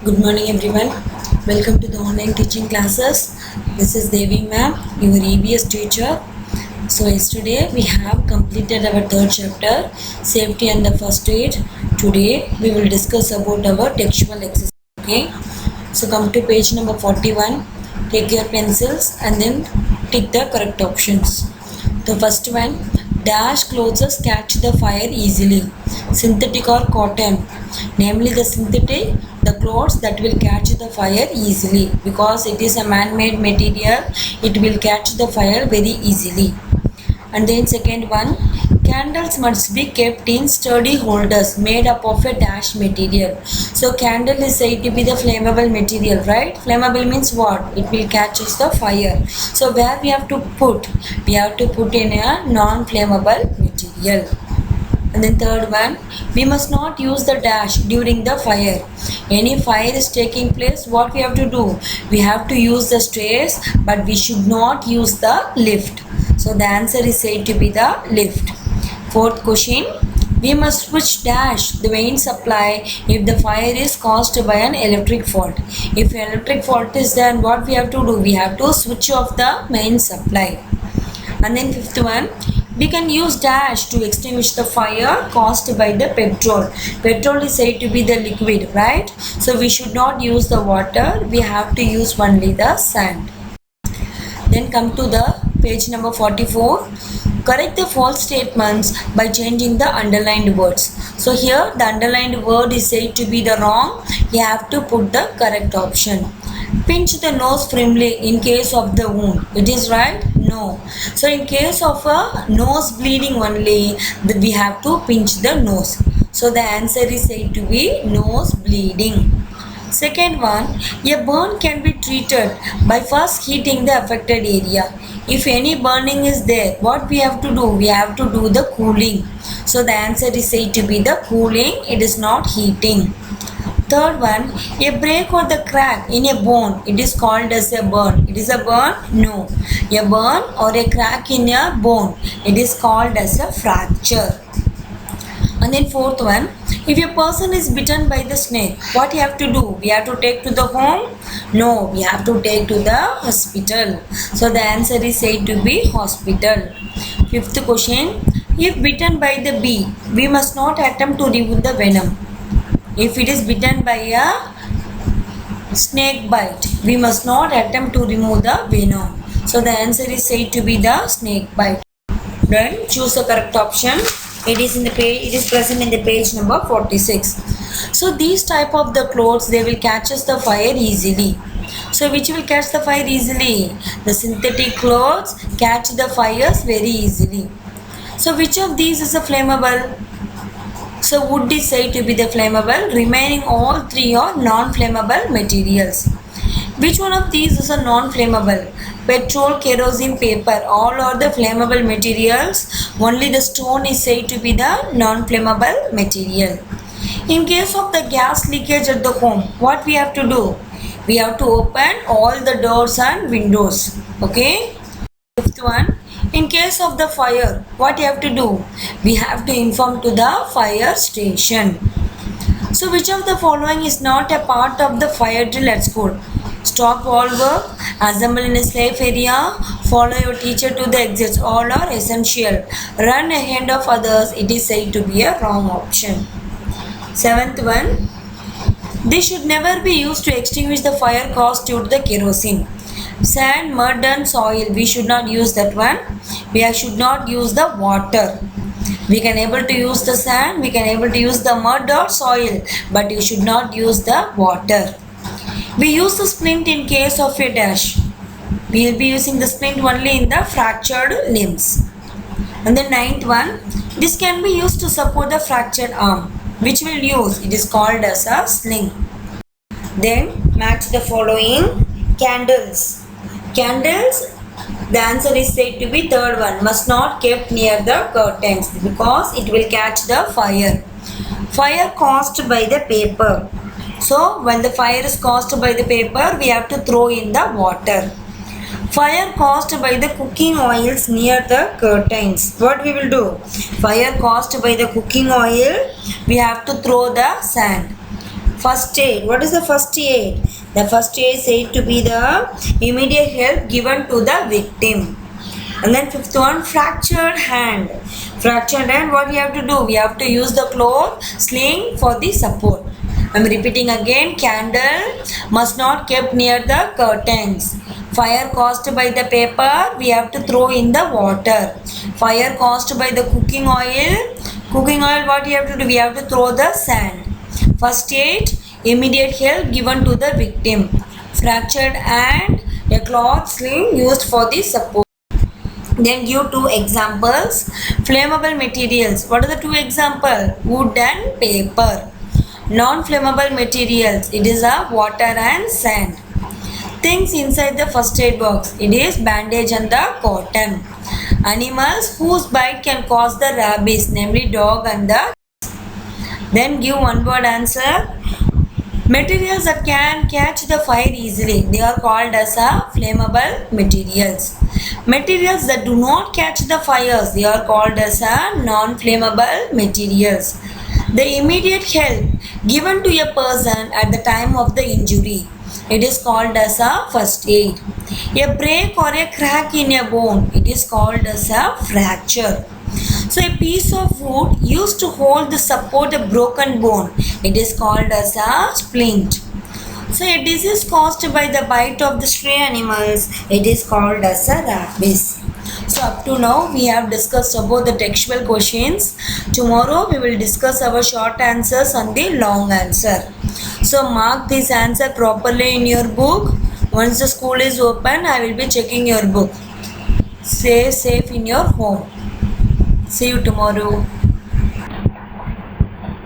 Good morning everyone. Welcome to the online teaching classes. This is Devi ma'am, your EBS teacher. So yesterday we have completed our third chapter, safety and the first aid. Today we will discuss about our textual exercise. Okay. So come to page number 41. Take your pencils and then tick the correct options. The first one, dash clothes catch the fire easily. Synthetic or cotton. Namely the synthetic, the clothes that will catch the fire easily, because it is a man-made material, it will catch the fire very easily. And then second one, candles must be kept in sturdy holders made up of a dash material. So candle is said to be the flammable material, right? Flammable means what? It will catch the fire. So where we have to put? We have to put in a non-flammable material. And then third one, we must not use the dash during the fire. Any fire is taking place, what we have to do? We have to use the stairs, but we should not use the lift. So the answer is said to be the lift. Fourth question, we must switch dash the main supply if the fire is caused by an electric fault. If electric fault is there, what we have to do? We have to switch off the main supply. And then fifth one, we can use dash to extinguish the fire caused by the petrol. Petrol is said to be the liquid, right? So we should not use the water. We have to use only the sand. Then come to the page number 44. Correct the false statements by changing the underlined words. So here the underlined word is said to be the wrong. You have to put the correct option. Pinch the nose firmly in case of the wound. It is right? No. So in case of a nose bleeding only, we have to pinch the nose. So the answer is said to be nose bleeding. Second one, a burn can be treated by first heating the affected area. If any burning is there, what we have to do? We have to do the cooling. So the answer is said to be the cooling. It is not heating. Third one, a break or the crack in a bone, it is called as a burn. It is a burn? No. A burn or a crack in a bone, it is called as a fracture. And then fourth one, if a person is bitten by the snake, what you have to do? We have to take to the home? No, we have to take to the hospital. So the answer is said to be hospital. Fifth question, if bitten by the bee, we must not attempt to remove the venom. If it is bitten by a snake bite, we must not attempt to remove the venom. So the answer is said to be the snake bite. Then choose the correct option. It is in the page. It is present in the page number 46. So these type of the clothes, they will catch the fire easily. So which will catch the fire easily? The synthetic clothes catch the fires very easily. So which of these is a flammable? So wood is said to be the flammable. Remaining all three are non-flammable materials. Which one of these is a non-flammable? Petrol, kerosene, paper, all are the flammable materials. Only the stone is said to be the non-flammable material. In case of the gas leakage at the home, what we have to do? We have to open all the doors and windows. Okay. Fifth one, in case of the fire, what you have to do? We have to inform to the fire station. So which of the following is not a part of the fire drill at school? Stop all work, assemble in a safe area, follow your teacher to the exits. All are essential. Run ahead of others, it is said to be a wrong option. Seventh one, this should never be used to extinguish the fire caused due to the kerosene. Sand, mud and soil, we should not use that one. We should not use the water. We can able to use the sand, we can able to use the mud or soil, but you should not use the water. We use the splint in case of a dash. We will be using the splint only in the fractured limbs. And the ninth one, this can be used to support the fractured arm. Which will use? It is called as a sling. Then match the following. Candles. Candles, the answer is said to be third one. Must not kept near the curtains because it will catch the fire. Fire caused by the paper. So when the fire is caused by the paper, we have to throw in the water. Fire caused by the cooking oils near the curtains. What we will do? Fire caused by the cooking oil, we have to throw the sand. First aid. What is the first aid? The first aid is said to be the immediate help given to the victim. And then fifth one, fractured hand. Fractured hand, what we have to do? We have to use the cloth sling for the support. I am repeating again, candle must not kept near the curtains. Fire caused by the paper, we have to throw in the water. Fire caused by the cooking oil, what we have to do? We have to throw the sand. First aid, immediate help given to the victim. Fractured hand, a cloth sling used for the support. Then give two examples. Flammable materials. What are the two examples? Wood and paper. Non-flammable materials. It is a water and sand. Things inside the first aid box. It is bandage and the cotton. Animals whose bite can cause the rabies, namely dog and the. Then give one word answer. Materials that can catch the fire easily, they are called as a flammable materials. Materials that do not catch the fires, they are called as a non-flammable materials. The immediate help given to a person at the time of the injury, it is called as a first aid. A break or a crack in a bone, it is called as a fracture. So a piece of wood used to hold the support a broken bone, it is called as a splint. So a disease caused by the bite of the stray animals, it is called as a rabies. So up to now we have discussed about the textual questions. Tomorrow we will discuss our short answers and the long answer. So mark this answer properly in your book. Once the school is open, I will be checking your book. Stay safe in your home. See you tomorrow.